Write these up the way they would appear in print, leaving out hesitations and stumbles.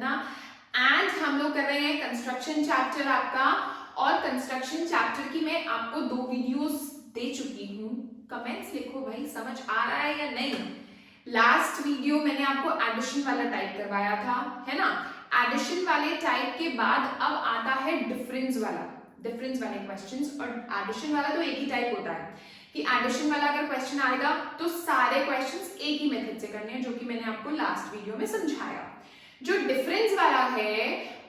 करना। एंड हम लोग कर रहे हैं कंस्ट्रक्शन चैप्टर आपका, और कंस्ट्रक्शन चैप्टर की मैं आपको 2 वीडियोस दे चुकी हूँ। कमेंट्स लिखो भाई, समझ आ रहा है या नहीं। लास्ट वीडियो मैंने आपको एडिशन वाला टाइप करवाया था, है ना। एडिशन वाले टाइप के बाद अब आता है डिफरेंस वाले क्वेश्चंस, और एडिशन वाला तो एक ही टाइप होता है कि एडिशन वाला अगर क्वेश्चन आएगा तो सारे क्वेश्चंस एक ही मेथड से करने हैं, जो कि मैंने आपको लास्ट वीडियो में समझाया। जो डिफरेंस वाला है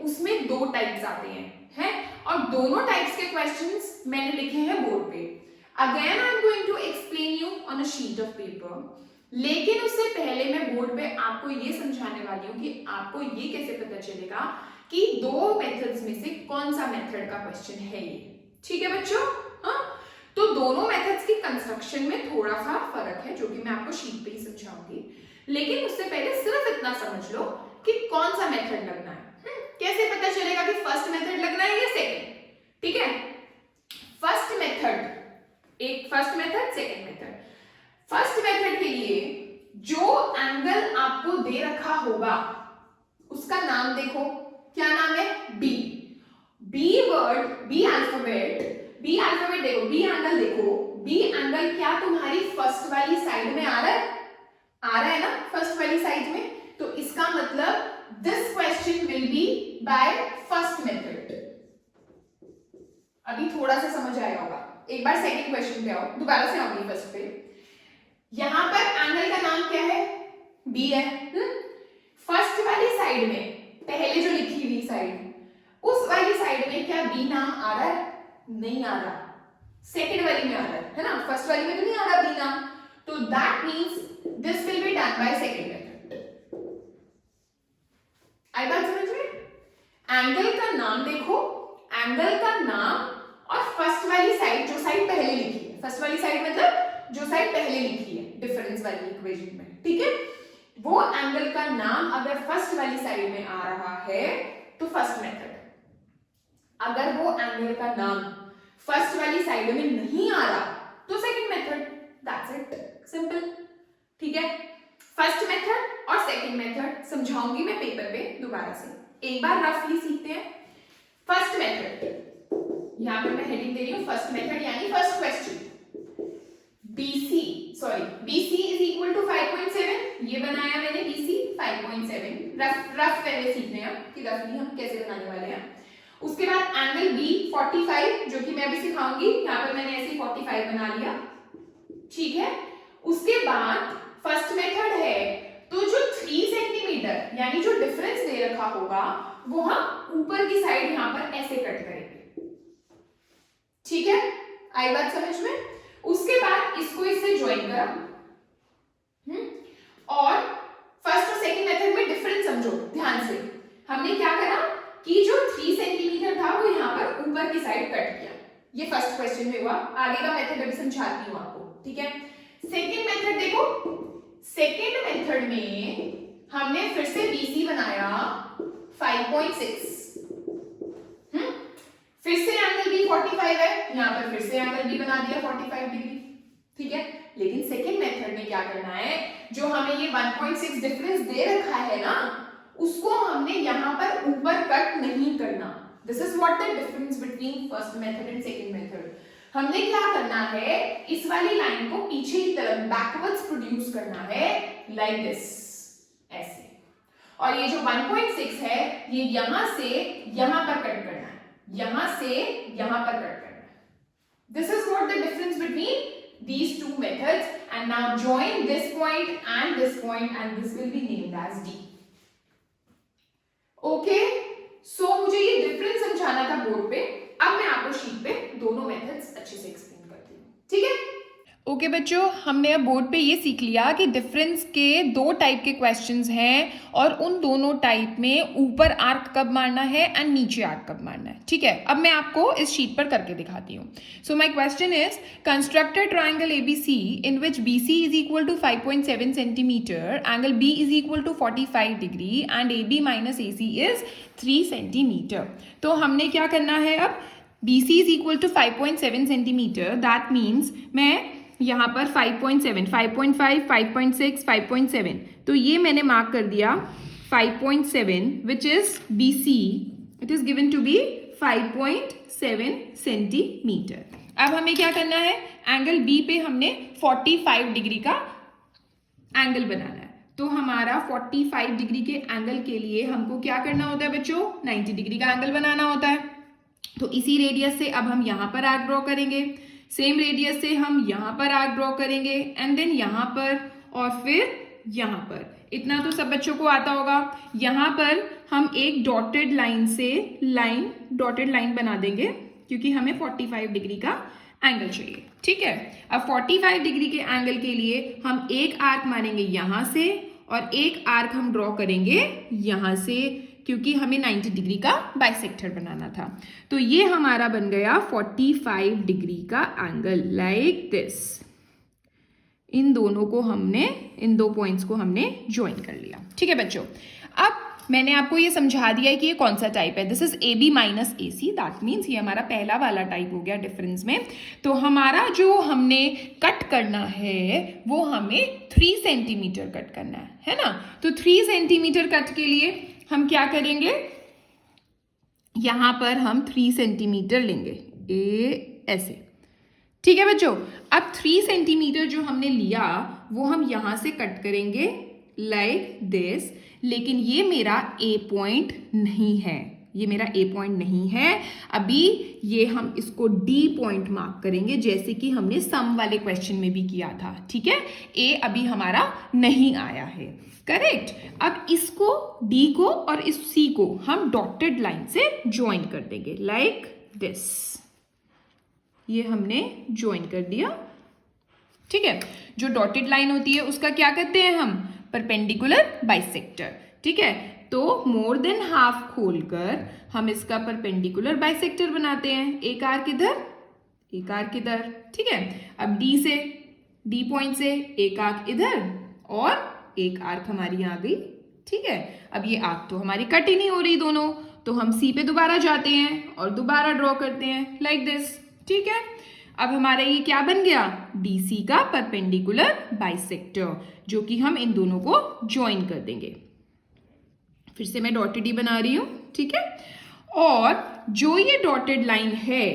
उसमें 2 टाइप्स आते हैं, और दोनों टाइप्स के क्वेश्चंस मैंने लिखे हैं बोर्ड पे। Again I am going to explain you on a sheet of paper, लेकिन उससे पहले मैं बोर्ड पे आपको ये समझाने वाली हूँ कि आपको ये कैसे पता चलेगा कि 2 मेथड्स में से कौन सा मेथड का क्वेश्चन है ये। ठीक है बच्चों, हाँ। तो दोनों मेथड्स की कंस्ट्रक्शन में थोड़ा सा फर्क है, जो कि मैं आपको शीट पे ही समझाऊंगी, लेकिन उससे पहले सिर्फ इतना समझ लो कि कौन सा मेथड लगना है। कैसे पता चलेगा कि फर्स्ट मेथड लगना है या सेकंड? ठीक है, first method, second method. First method के लिए जो एंगल आपको दे रखा होगा उसका नाम देखो, क्या नाम है? B. B word, B alphabet देखो, बी एंगल देखो। बी एंगल क्या तुम्हारी फर्स्ट वाली साइड में आ रहा है ना, फर्स्ट वाली साइड में। तो इसका मतलब this question will be by first method. अभी थोड़ा सा समझ आया होगा। एक बार सेकंड क्वेश्चन पे आओ, दोबारा से आऊंगी फर्स्ट पे। यहां पर एंगल का नाम क्या है? बी है। फर्स्ट वाली साइड में, पहले जो लिखी हुई साइड, उस वाली साइड में क्या बी नाम आ रहा है? नहीं आ रहा। सेकंड वाली में आ रहा है ना, फर्स्ट वाली में तो नहीं आ रहा बी नाम। तो that means this will be done by second method. आई बात समझ में? एंगल का नाम देखो, एंगल का नाम, और फर्स्ट वाली साइड, जो साइड पहले लिखी है, फर्स्ट वाली साइड मतलब जो साइड पहले लिखी है डिफरेंस वाली इक्वेशन में, ठीक है, वो एंगल का नाम अगर फर्स्ट वाली साइड में आ रहा है तो फर्स्ट मेथड। अगर वो एंगल का नाम फर्स्ट वाली साइड में नहीं आ रहा तो second method. That's it, simple. ठीक है, फर्स्ट मेथड और सेकंड मेथड समझाऊंगी मैं पेपर पे दोबारा से। एक बार रफली सीखते हैं। फर्स्ट मेथड, यहां पे मैं हेडिंग दे रही हूं फर्स्ट मेथड, यानी first question. BC is equal to 5.7, ये बनाया मैंने BC 5.7। रफ पहले सीखने हैं कि रफली हम कैसे बनाने वाले हैं। उसके बाद एंगल B 45, जो कि मैं भी सिखाऊंगी। यहां पर मैंने ऐसे 45 बना लिया, ठीक है। उसके बाद फर्स्ट मेथड है, तो जो 3 सेंटीमीटर यानी जो डिफरेंस दे रखा होगा वो हम ऊपर की साइड यहां पर ऐसे कट करेंगे, ठीक है। आई बात समझ में? उसके बाद इसको इससे ज्वाइन करा, और फर्स्ट और सेकंड मेथड में डिफरेंस समझो ध्यान से। हमने क्या करा कि जो 3 सेंटीमीटर था वो यहां पर ऊपर की साइड कट किया। ये फर्स्ट क्वेश्चन में हुआ, आगे का मेथड अभी समझाती हूं आपको, ठीक है। सेकंड मेथड देखो, सेकंड मेथड में हमने फिर से BC बनाया 5.6, फिर से एंगल B 45 है, यहां पर फिर से एंगल B बना दिया 45 डिग्री, ठीक है। लेकिन सेकंड मेथड में क्या करना है, जो हमें ये 1.6 डिफरेंस दे रखा है ना, उसको हमने यहां पर ऊपर कट नहीं करना। This is what the difference between first method and second method. हमने क्या करना है, इस वाली लाइन को पीछे की तरफ बैकवर्ड्स प्रोड्यूस करना है, लाइक दिस, ऐसे। और ये जो 1.6 है ये यहां से यहां पर कट करना है, यहां से यहां पर कट करना है। This is what the difference between these two methods, and now join this point and this will be named as D. Okay, so मुझे ये डिफरेंस समझाना था बोर्ड पे। अब मैं आपको शीट पे दोनों मेथड्स अच्छे से एक्सप्लेन करती हूँ, ठीक है। ओके बच्चों, हमने अब बोर्ड पे ये सीख लिया कि डिफरेंस के 2 टाइप के क्वेश्चंस हैं, और उन दोनों टाइप में ऊपर आर्क कब मारना है एंड नीचे आर्क कब मारना है, ठीक है। अब मैं आपको इस शीट पर करके दिखाती हूँ। So my question is, construct a triangle ABC in which BC is equal to 5.7 centimetre, angle B is equal to 45 degree and AB minus AC is 3 centimetre. तो हमने क्या करना है, अब BC is equal to 5.7 centimetre, that means मैं यहाँ पर 5.7, 5.5, 5.6, 5.7, तो ये मैंने मार्क कर दिया 5.7 which is BC, it is given to be 5.7 centimetre. अब हमें क्या करना है, एंगल बी पे हमने 45 डिग्री का एंगल बनाना है। तो हमारा 45 डिग्री के एंगल के लिए हमको क्या करना होता है बच्चों, 90 डिग्री का एंगल बनाना होता है। तो इसी रेडियस से अब हम यहाँ पर आर्क ड्रॉ करेंगे, सेम रेडियस से हम यहाँ पर आर्क ड्रॉ करेंगे, एंड देन यहाँ पर और फिर यहाँ पर। इतना तो सब बच्चों को आता होगा। यहाँ पर हम एक डॉटेड लाइन से डॉटेड लाइन बना देंगे क्योंकि हमें 45 डिग्री का एंगल चाहिए। ठीक है, अब 45 डिग्री के एंगल के लिए हम एक आर्क मारेंगे यहाँ से और एक आर्क हम ड्रॉ करेंगे यहाँ से, क्योंकि हमें 90 डिग्री का बाइसेक्टर बनाना था। तो ये हमारा बन गया 45 डिग्री का एंगल, लाइक दिस। इन दोनों को हमने, इन दो पॉइंट्स को हमने ज्वाइन कर लिया। ठीक है बच्चों, अब मैंने आपको ये समझा दिया है कि ये कौन सा टाइप है। This is A B minus A C, that means ये हमारा पहला वाला टाइप हो गया डिफरेंस में। तो हमारा जो हमने कट करना है वो हमें 3 सेंटीमीटर कट करना है ना। तो 3 सेंटीमीटर कट के लिए हम क्या करेंगे, यहां पर हम 3 सेंटीमीटर लेंगे, ऐसे। ठीक है बच्चों, अब 3 सेंटीमीटर जो हमने लिया वो हम यहां से कट करेंगे लाइक दिस। लेकिन ये मेरा ए पॉइंट नहीं है, ये मेरा ए पॉइंट नहीं है। अभी ये हम इसको डी पॉइंट मार्क करेंगे, जैसे कि हमने सम वाले क्वेश्चन में भी किया था। ठीक है, ए अभी हमारा नहीं आया है, करेक्ट। अब इसको डी को और इस सी को हम डॉटेड लाइन से ज्वाइन कर देंगे लाइक दिस। ये हमने ज्वाइन कर दिया। ठीक है, जो डॉटेड लाइन होती है उसका क्या कहते हैं हम, परपेंडिकुलर बाइसेक्टर। ठीक है, तो मोर देन हाफ खोलकर हम इसका परपेंडिकुलर बाइसेक्टर बनाते हैं, एक आर्क इधर एक आर्क इधर। ठीक है, अब डी से, डी पॉइंट से एक आर्क इधर और एक आर्क हमारी आ गई। ठीक है, अब ये आर्क तो हमारी कट ही नहीं हो रही दोनों, तो हम सी पे दोबारा जाते हैं और दोबारा ड्रॉ करते हैं लाइक दिस। ठीक है, अब हमारा ये क्या बन गया, डीसी का परपेंडिकुलर बाइसेक्टर, जो कि हम इन दोनों को ज्वाइन कर देंगे। फिर से मैं डॉटेड ही बना रही हूं। ठीक है, और जो ये डॉटेड लाइन है,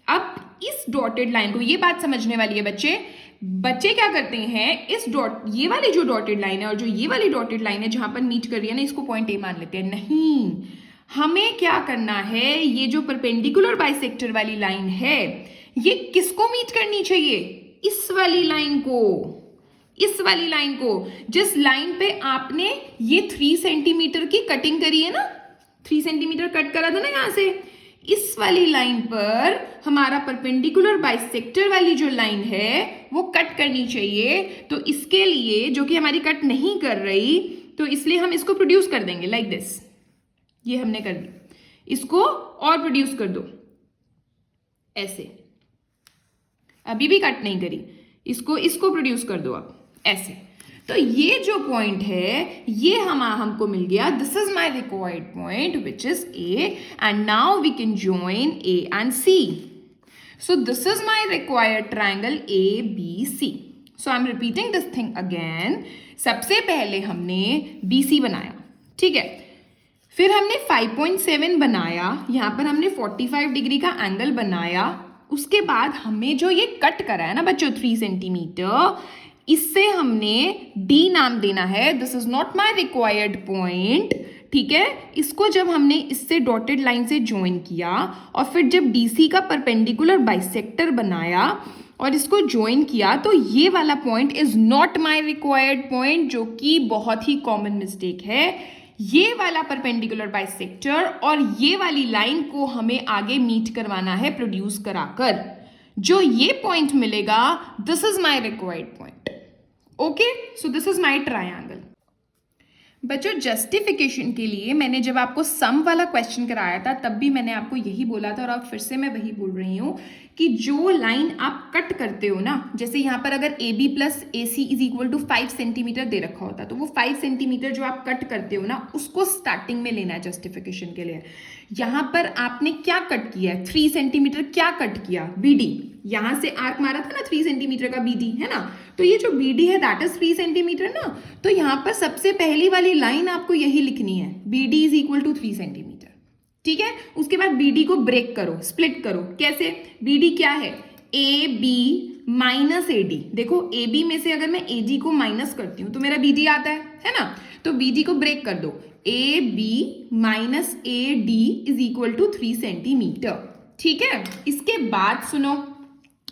अब इस डॉटेड लाइन को, ये बात समझने वाली है बच्चे क्या करते हैं, इस डॉट, ये वाली जो डॉटेड लाइन है और जो ये वाली डॉटेड लाइन है जहां पर मीट कर रही है ना, इसको पॉइंट ए मान लेते हैं। नहीं, हमें क्या करना है, ये जो परपेंडिकुलर बाइसेक्टर वाली लाइन है ये किसको मीट करनी चाहिए, इस वाली लाइन को, इस वाली लाइन को, जिस लाइन पे आपने ये 3 सेंटीमीटर की कटिंग करी है ना, 3 सेंटीमीटर कट करा था ना यहां से, इस वाली लाइन पर हमारा परपेंडिकुलर बाइसेक्टर वाली जो लाइन है वो कट करनी चाहिए। तो इसके लिए, जो कि हमारी कट नहीं कर रही, तो इसलिए हम इसको प्रोड्यूस कर देंगे लाइक दिस। ये हमने कर दी, इसको और प्रोड्यूस कर दो ऐसे, अभी भी कट नहीं करी, इसको प्रोड्यूस कर दो आप ऐसे। तो ये जो पॉइंट है ये हमको मिल गया, this is my required point which is A, and now we can join A and C. So this is my required triangle A B C. So I am repeating this thing again. सबसे पहले हमने B C बनाया, ठीक है, फिर हमने 5.7 बनाया, यहां पर हमने 45 डिग्री का एंगल बनाया। उसके बाद हमें जो ये कट करा है ना बच्चों 3 सेंटीमीटर, इससे हमने डी नाम देना है। This is not my required point. ठीक है, इसको जब हमने इससे डॉटेड लाइन से ज्वाइन किया और फिर जब डीसी का परपेंडिकुलर बाइसेक्टर बनाया और इसको ज्वाइन किया, तो ये वाला point is not my required point, जो कि बहुत ही कॉमन मिस्टेक है। ये वाला परपेंडिकुलर बाइसेक्टर और ये वाली लाइन को हमें आगे मीट करवाना है प्रोड्यूस कराकर। जो ये पॉइंट मिलेगा, this is my required point. Okay, so this is my triangle. बच्चों, जस्टिफिकेशन के लिए मैंने जब आपको सम वाला क्वेश्चन कराया था तब भी मैंने आपको यही बोला था, और अब फिर से मैं वही बोल रही हूं कि जो लाइन आप कट करते हो ना, जैसे यहाँ पर अगर A B plus A C is equal to 5 centimetre दे रखा होता, तो वो 5 सेंटीमीटर जो आप कट करते हो ना, उसको स्टार्टिंग में लेना है जस्टिफिकेशन के लिए। यहाँ पर आपने क्या कट किया है, 3 सेंटीमीटर क्या कट किया, बी डी, यहां से आर्क मारा था ना 3 सेंटीमीटर का बी डी, है ना, तो ये जो बी डी है दैट इज 3 सेंटीमीटर ना, तो यहाँ पर सबसे पहली वाली लाइन आपको यही लिखनी है, B D is equal to 3 centimetre, ठीक है। उसके बाद BD को ब्रेक करो, स्प्लिट करो, कैसे, BD क्या है, AB माइनस AD, देखो AB में से अगर मैं AD को माइनस करती हूं तो मेरा BD आता है ना, तो BD को ब्रेक कर दो, AB minus AD is equal to 3 centimetre, ठीक है। इसके बाद सुनो,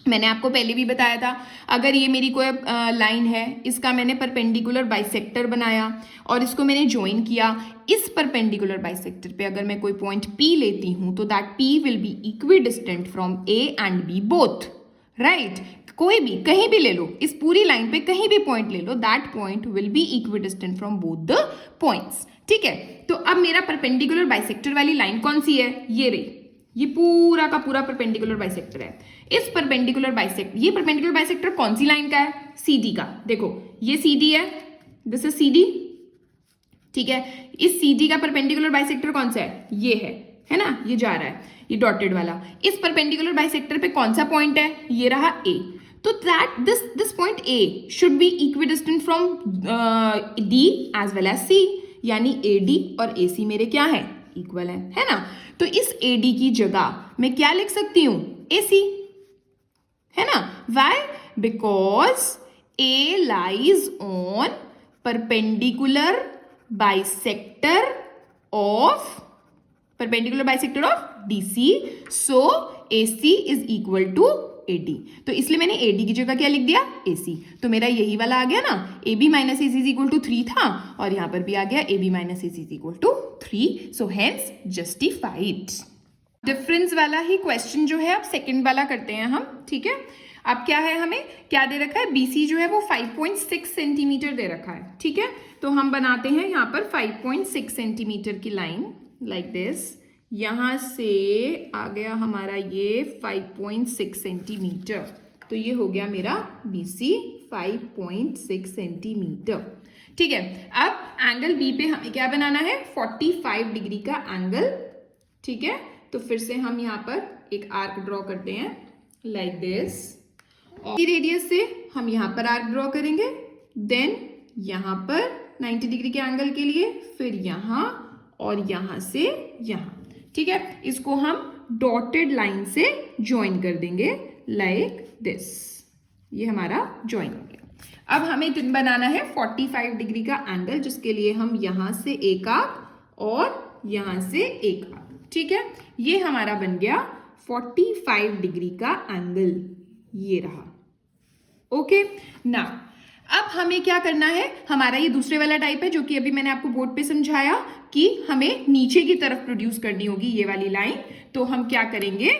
मैंने आपको पहले भी बताया था, अगर ये मेरी कोई लाइन है, इसका मैंने परपेंडिकुलर बाइसेक्टर बनाया और इसको मैंने ज्वाइन किया, इस परपेंडिकुलर बाइसेक्टर पे अगर मैं कोई पॉइंट P लेती हूं तो that P will be equidistant from A and B both, right, कोई भी कहीं भी ले लो, इस पूरी लाइन पे कहीं भी पॉइंट ले लो, that point will be equidistant from both the points, ठीक है। तो अब मेरा परपेंडिकुलर बाइसेक्टर वाली लाइन कौन सी है, ये रही, ये पूरा का पूरा परपेंडिकुलर बाइसेक्टर है। इस परपेंडिकुलर बाइसेक्टर, ये परपेंडिकुलर बाइसेक्टर कौन सी लाइन का है, CD का, देखो ये CD है, दिस इज CD, ठीक है। इस CD का परपेंडिकुलर बाइसेक्टर कौन सा है है ना, ये जा रहा है, ये डॉटेड वाला। इस परपेंडिकुलर बाइसेक्टर पे कौन सा पॉइंट है, ये रहा A, तो that this point A should be equidistant from D as well as C, यानी AD और AC मेरे क्या है, इक्वल है ना। तो इस AD की जगह मैं क्या लिख सकती हूं, AC, है ना, why, because A lies on perpendicular bisector of DC, so AC is equal to AD, तो इसलिए मैंने AD की जगह क्या लिख दिया, AC, तो मेरा यही वाला आ गया ना, AB minus AC is equal to 3 था, और यहां पर भी आ गया AB minus AC is equal to 3, so hence justified. Difference वाला ही क्वेश्चन जो है अब सेकंड वाला करते हैं हम, ठीक है। अब क्या है, हमें क्या दे रखा है, BC जो है वो 5.6 सेंटीमीटर दे रखा है, ठीक है। तो हम बनाते हैं यहाँ पर 5.6 सेंटीमीटर की लाइन, लाइक दिस, यहां से आ गया हमारा ये 5.6 सेंटीमीटर, तो ये हो गया मेरा BC 5.6 सेंटीमीटर, ठीक है। अब एंगल B पे हमें क्या बनाना है, 45 डिग्री का एंगल, ठीक है। तो फिर से हम यहाँ पर एक आर्क ड्रॉ करते हैं, लाइक दिस, और रेडियस से हम यहाँ पर आर्क ड्रॉ करेंगे, देन यहाँ पर 90 डिग्री के एंगल के लिए, फिर यहाँ और यहाँ से यहाँ, ठीक है। इसको हम डॉटेड लाइन से ज्वाइन कर देंगे, लाइक दिस, ये हमारा ज्वाइन हो गया। अब हमें बनाना है 45 डिग्री का एंगल, जिसके लिए हम यहाँ से एक आर्क और यहाँ से एक आर्क, ठीक है। ये हमारा बन गया 45 डिग्री का एंगल, ये रहा, ओके। ना अब हमें क्या करना है, हमारा ये दूसरे वाला टाइप है, जो कि अभी मैंने आपको बोर्ड पे समझाया कि हमें नीचे की तरफ प्रोड्यूस करनी होगी ये वाली लाइन। तो हम क्या करेंगे,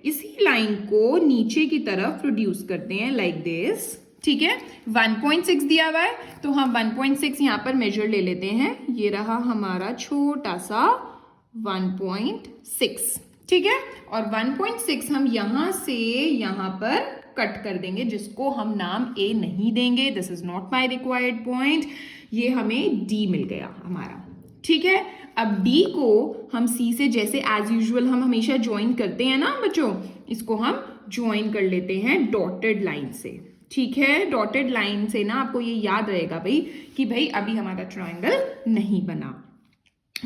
इसी लाइन को नीचे की तरफ प्रोड्यूस करते हैं, लाइक दिस, ठीक है। 1.6 दिया हुआ है, तो हम 1.6 यहाँ पर मेजर ले लेते हैं, ये रहा हमारा छोटा सा 1.6, ठीक है। और 1.6 हम यहाँ से यहाँ पर कट कर देंगे, जिसको हम नाम A नहीं देंगे, this is not my required point, ये हमें D मिल गया हमारा, ठीक है। अब D को हम C से जैसे एज यूजुअल हम हमेशा ज्वाइन करते हैं ना बच्चों, इसको हम ज्वाइन कर लेते हैं डॉटेड लाइन से, ठीक है। डॉटेड लाइन से ना आपको ये याद रहेगा भाई कि भाई अभी हमारा ट्रायंगल नहीं बना।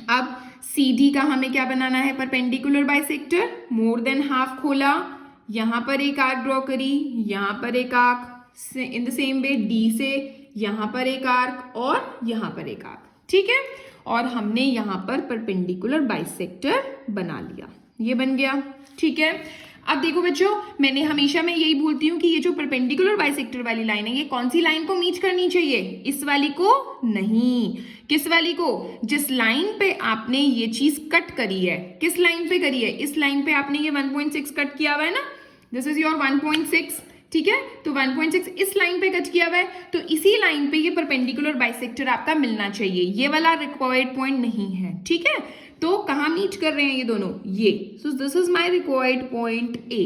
अब CD का हमें क्या बनाना है, perpendicular bisector, more than half खोला, यहां पर एक आर्क ड्रॉ करी, यहां पर एक arc, in the same way D से यहां पर एक आर्क और यहां पर एक आर्क, ठीक है। और हमने यहां पर परपेंडिकुलर बाइसेक्टर बना लिया, ये बन गया, ठीक है। अब देखो बच्चों, मैं यही बोलती हूँ कि ये जो परपेंडिकुलर बाइसेक्टर वाली लाइन है, ये कौन सी लाइन को मीट करनी चाहिए, इस वाली को नहीं, किस वाली को, जिस लाइन पे आपने ये चीज कट करी है, किस लाइन पे करी है, इस लाइन पे आपने ये 1.6 कट किया हुआ है ना, दिस इज योर 1.6, ठीक है। तो 1.6 इस लाइन पे कट किया हुआ है, तो इसी लाइन पे ये परपेंडिकुलर बाइसेक्टर आपका मिलना चाहिए, ये वाला रिक्वायर्ड पॉइंट नहीं है, ठीक है। तो कहाँ मीट कर रहे हैं ये दोनों, ये, सो this is my required point A,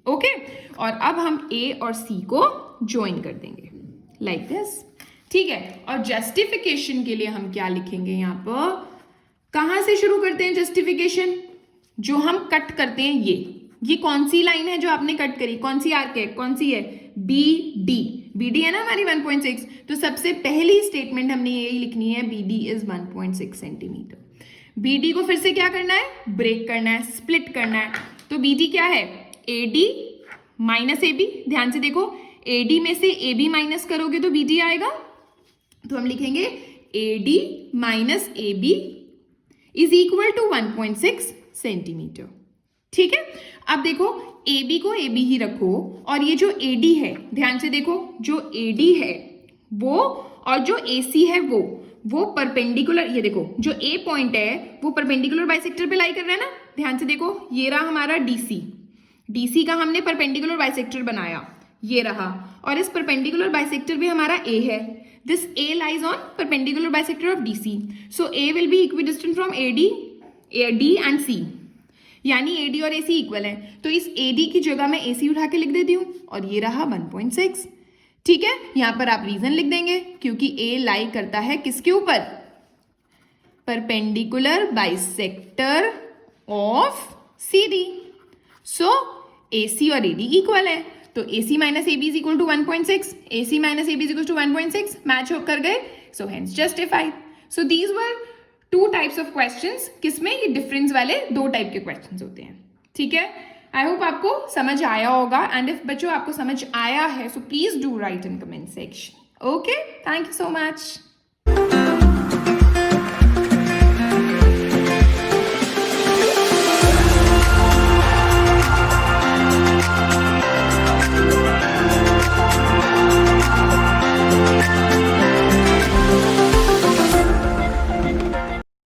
okay और अब हम ए और सी को ज्वाइन कर देंगे लाइक दिस, ठीक है। और जस्टिफिकेशन के लिए हम क्या लिखेंगे यहाँ पर, कहां से शुरू करते हैं जस्टिफिकेशन, जो हम कट करते हैं ये कौन सी लाइन है जो आपने कट करी, कौन सी आर्क है, कौन सी है, बी डी है ना हमारी 1.6, तो सबसे पहली स्टेटमेंट हमने यही लिखनी है, B D is 1.6 centimetre. B D को फिर से क्या करना है, ब्रेक करना है, स्प्लिट करना है। तो बी डी क्या है, A D minus A B, ध्यान से देखो ए डी में से ए बी माइनस करोगे तो बी डी आएगा, तो हम लिखेंगे A D minus A B is equal to 1.6 centimetre, ठीक है। अब देखो ए बी को ए बी ही रखो और ये जो ए डी है, ध्यान से देखो जो ए डी है वो और जो ए सी है वो परपेंडिकुलर, ये देखो जो ए पॉइंट है वो परपेंडिकुलर बाइसेक्टर पे लाई कर रहा है ना, ध्यान से देखो ये रहा हमारा डीसी का हमने परपेंडिकुलर बाइसेक्टर बनाया, ये रहा, और इस परपेंडिकुलर बाइसेक्टर पे हमारा ए है, this A lies on perpendicular bisector of DC, so A will be equidistant from D and C, यानी AD और AC इक्वल है, तो इस AD की जगह मैं AC उठा के लिख देती हूँ और ये रहा 1.6, ठीक है। यहाँ पर आप रीजन लिख देंगे क्योंकि A लाई करता है किसके ऊपर, perpendicular bisector of CD, so AC और AD इक्वल है, तो AC minus AB is equal to 1.6, AC minus AB is equal to 1.6, match कर गए, so hence justified. So these were 2 types of questions, किसमें ये डिफरेंस वाले 2 type के questions होते हैं, ठीक है। आई होप आपको समझ आया होगा, एंड इफ बच्चों आपको समझ आया है so please do right in comment section, okay. Thank you so much.